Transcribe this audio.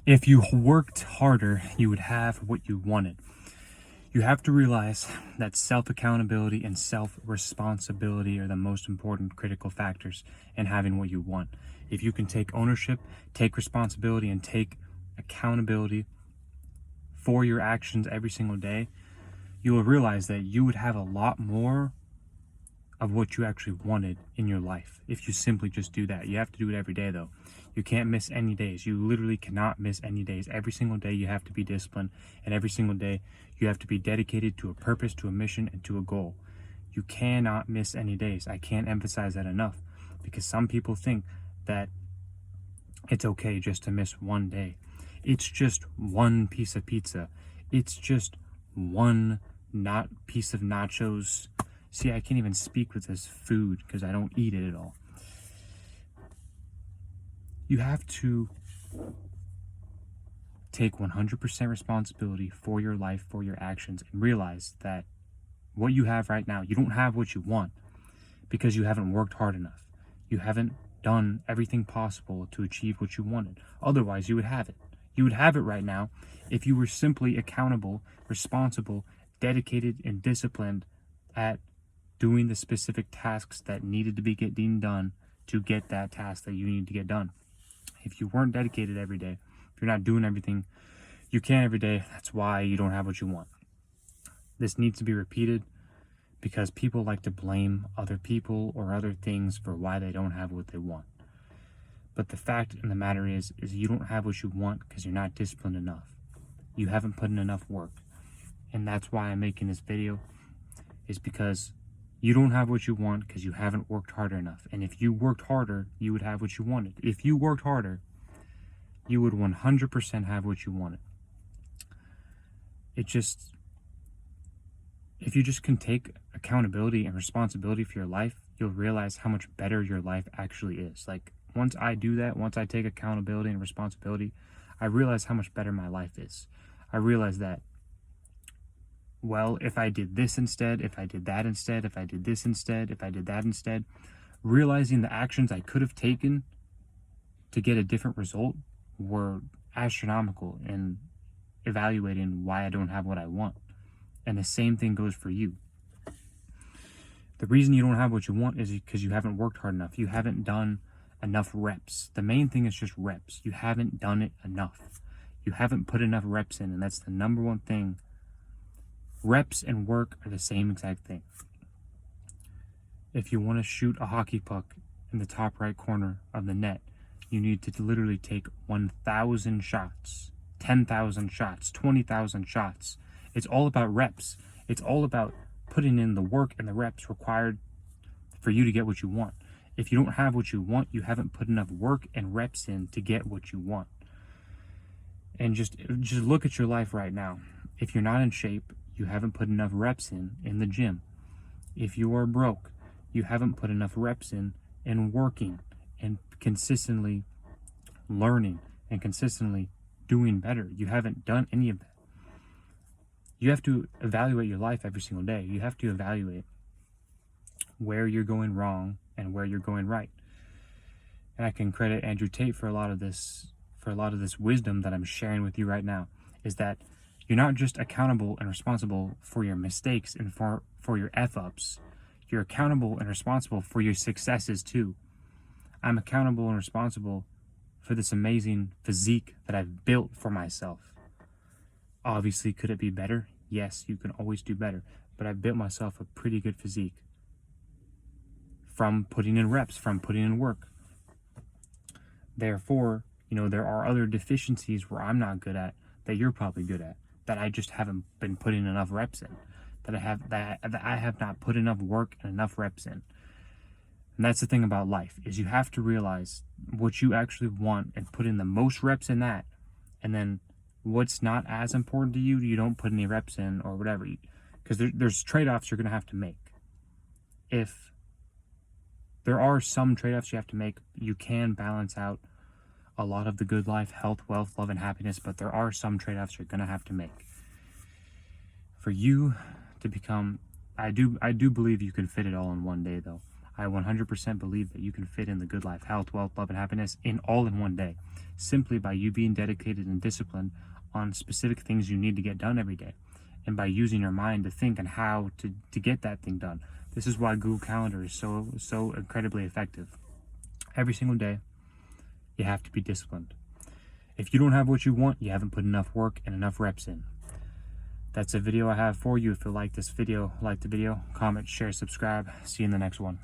If you worked harder, you would have what you wanted. You have to realize that self-accountability and self-responsibility are the most important critical factors in having what you want. If you can take ownership, take responsibility, and take accountability for your actions every single day, you will realize that you would have a lot more of what you actually wanted in your life if you simply just do that. You have to do it every day though. You can't miss any days. You literally cannot miss any days. Every single day you have to be disciplined, and every single day you have to be dedicated to a purpose, to a mission, and to a goal. You cannot miss any days. I can't emphasize that enough, because some people think that it's okay just to miss one day. It's just one piece of pizza. It's just one piece of nachos. See, I can't even speak with this food because I don't eat it at all. You have to take 100% responsibility for your life, for your actions, and realize that what you have right now, you don't have what you want because you haven't worked hard enough. You haven't done everything possible to achieve what you wanted. Otherwise, you would have it. You would have it right now if you were simply accountable, responsible, dedicated, and disciplined at doing the specific tasks that needed to be getting done to get that task that you need to get done. If you weren't dedicated every day, if you're not doing everything you can every day, that's why you don't have what you want. This needs to be repeated because people like to blame other people or other things for why they don't have what they want. But the fact in the matter is you don't have what you want because you're not disciplined enough. You haven't put in enough work. And that's why I'm making this video, is because you don't have what you want because you haven't worked harder enough. And if you worked harder, you would have what you wanted. If you worked harder, you would 100% have what you wanted. If you just can take accountability and responsibility for your life, you'll realize how much better your life actually is. Like, once I do that, once I take accountability and responsibility, I realize how much better my life is. I realize that, well, if I did this instead, if I did that instead, if I did this instead, if I did that instead, realizing the actions I could have taken to get a different result were astronomical in evaluating why I don't have what I want. And the same thing goes for you. The reason you don't have what you want is because you haven't worked hard enough. You haven't done enough reps. The main thing is just reps. You haven't done it enough. You haven't put enough reps in, and that's the number one thing. Reps and work are the same exact thing. If you want to shoot a hockey puck in the top right corner of the net, you need to literally take 1,000 shots, 10,000 shots, 20,000 shots. It's all about reps. It's all about putting in the work and the reps required for you to get what you want. If you don't have what you want, you haven't put enough work and reps in to get what you want. And just look at your life right now. If you're not in shape, you haven't put enough reps in the gym. If you are broke, you haven't put enough reps in working and consistently learning and consistently doing better. You haven't done any of that. You have to evaluate your life every single day. You have to evaluate where you're going wrong and where you're going right. And I can credit Andrew Tate for a lot of this wisdom that I'm sharing with you right now, is that you're not just accountable and responsible for your mistakes and for your F-ups. You're accountable and responsible for your successes too. I'm accountable and responsible for this amazing physique that I've built for myself. Obviously, could it be better? Yes, you can always do better. But I've built myself a pretty good physique from putting in reps, from putting in work. Therefore, there are other deficiencies where I'm not good at that you're probably good at, that I just haven't been putting enough reps in, that I have not put enough work and enough reps in. And that's the thing about life, is you have to realize what you actually want and put in the most reps in that. And then what's not as important to you, you don't put any reps in or whatever. Because there's trade-offs you're going to have to make. If there are some trade-offs you have to make, you can balance out a lot of the good life, health, wealth, love, and happiness, but there are some trade-offs you're going to have to make. For you to become, I do believe you can fit it all in one day, though. I 100% believe that you can fit in the good life, health, wealth, love, and happiness all in one day, simply by you being dedicated and disciplined on specific things you need to get done every day, and by using your mind to think and how to get that thing done. This is why Google Calendar is so incredibly effective. Every single day, you have to be disciplined. If you don't have what you want, you haven't put enough work and enough reps in. That's a video I have for you. If you like this video, like the video, comment, share, subscribe. See you in the next one.